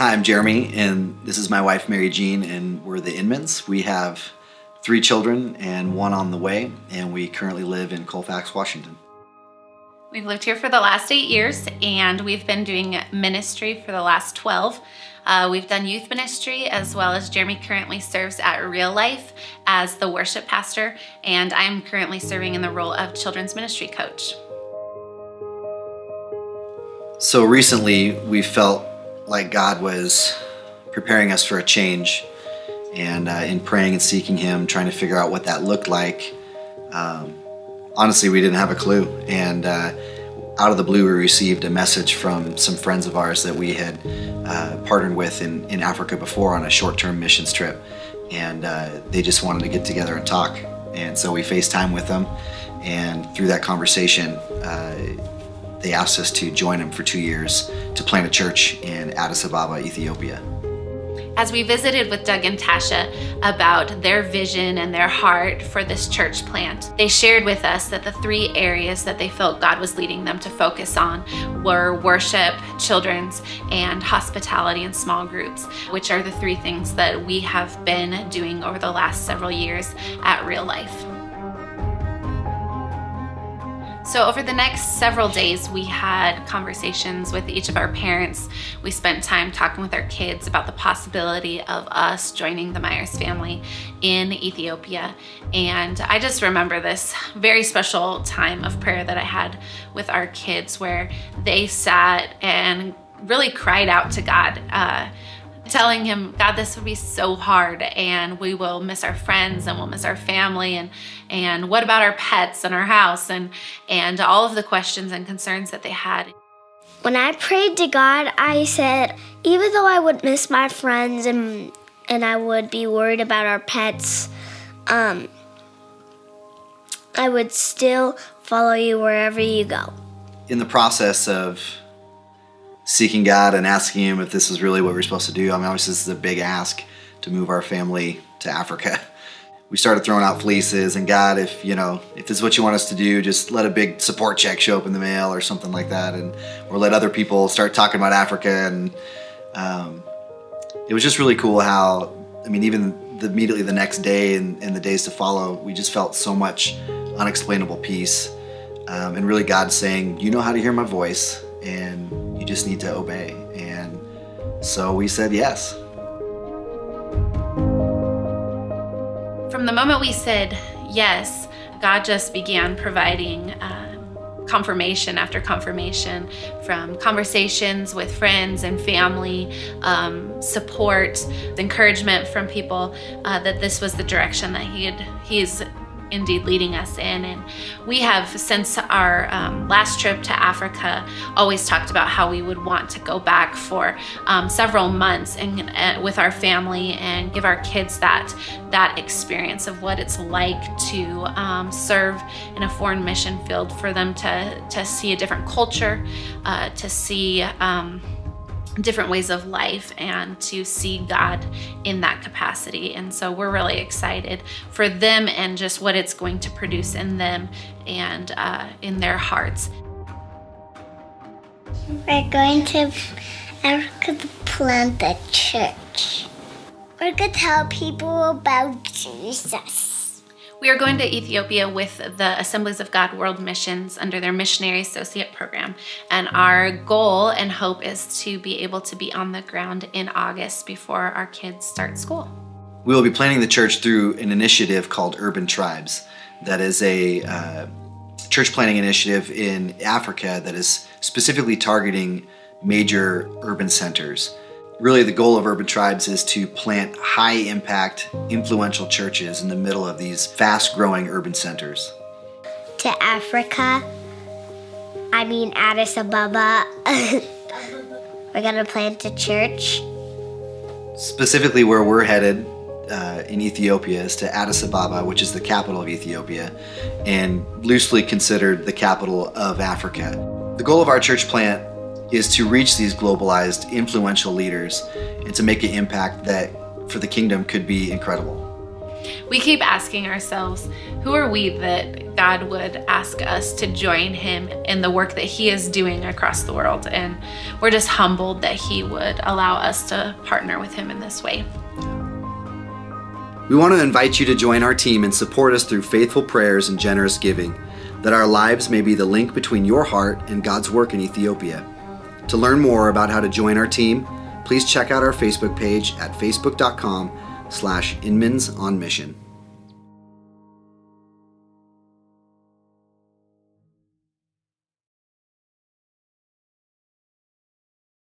Hi, I'm Jeremy, and this is my wife, Mary Jean, and we're the Inmans. We have 3 children and 1 on the way, and we currently live in Colfax, Washington. We've lived here for the last 8 years, and we've been doing ministry for the last 12. We've done youth ministry, as well as Jeremy currently serves at Real Life as the worship pastor, and I'm currently serving in the role of children's ministry coach. So recently, we felt like God was preparing us for a change, and in praying and seeking Him, trying to figure out what that looked like. Honestly, we didn't have a clue, and out of the blue, we received a message from some friends of ours that we had partnered with in Africa before on a short-term missions trip, and they just wanted to get together and talk. And so we FaceTime with them, and through that conversation, they asked us to join them for 2 years to plant a church in Addis Ababa, Ethiopia. As we visited with Doug and Tasha about their vision and their heart for this church plant, they shared with us that the 3 areas that they felt God was leading them to focus on were worship, children's, and hospitality and small groups, which are the 3 things that we have been doing over the last several years at Real Life. So over the next several days, we had conversations with each of our parents. We spent time talking with our kids about the possibility of us joining the Myers family in Ethiopia. And I just remember this very special time of prayer that I had with our kids, where they sat and really cried out to God, telling Him, God, this would be so hard, and we will miss our friends, and we'll miss our family, and what about our pets and our house, and all of the questions and concerns that they had. When I prayed to God, I said, even though I would miss my friends and I would be worried about our pets, I would still follow you wherever you go. In the process of seeking God and asking Him if this is really what we're supposed to do. I mean, obviously this is a big ask to move our family to Africa. We started throwing out fleeces, and God, if this is what you want us to do, just let a big support check show up in the mail or something like that, or let other people start talking about Africa. And it was just really cool how, I mean, even immediately the next day and the days to follow, we just felt so much unexplainable peace, and really God saying, you know how to hear my voice, and you just need to obey. And so we said yes. From the moment we said yes, God just began providing confirmation after confirmation, from conversations with friends and family, support, encouragement from people, that this was the direction that He's indeed leading us in. And we have, since our last trip to Africa, always talked about how we would want to go back for several months and with our family and give our kids that experience of what it's like to serve in a foreign mission field, for them to see a different culture, to see different ways of life, and to see God in that capacity. And so we're really excited for them and just what it's going to produce in them and in their hearts. We're going to Africa to plant a church. We're going to tell people about Jesus. We are going to Ethiopia with the Assemblies of God World Missions under their Missionary Associate Program. And our goal and hope is to be able to be on the ground in August before our kids start school. We will be planning the church through an initiative called Urban Tribes. That is a church planting initiative in Africa that is specifically targeting major urban centers. Really, the goal of Urban Tribes is to plant high-impact, influential churches in the middle of these fast-growing urban centers. To Africa, I mean Addis Ababa. We're gonna plant a church. Specifically where we're headed in Ethiopia is to Addis Ababa, which is the capital of Ethiopia, and loosely considered the capital of Africa. The goal of our church plant is to reach these globalized, influential leaders and to make an impact that for the kingdom could be incredible. We keep asking ourselves, who are we that God would ask us to join him in the work that he is doing across the world? And we're just humbled that he would allow us to partner with him in this way. We want to invite you to join our team and support us through faithful prayers and generous giving, that our lives may be the link between your heart and God's work in Ethiopia. To learn more about how to join our team, please check out our Facebook page at facebook.com/Inmans On Mission.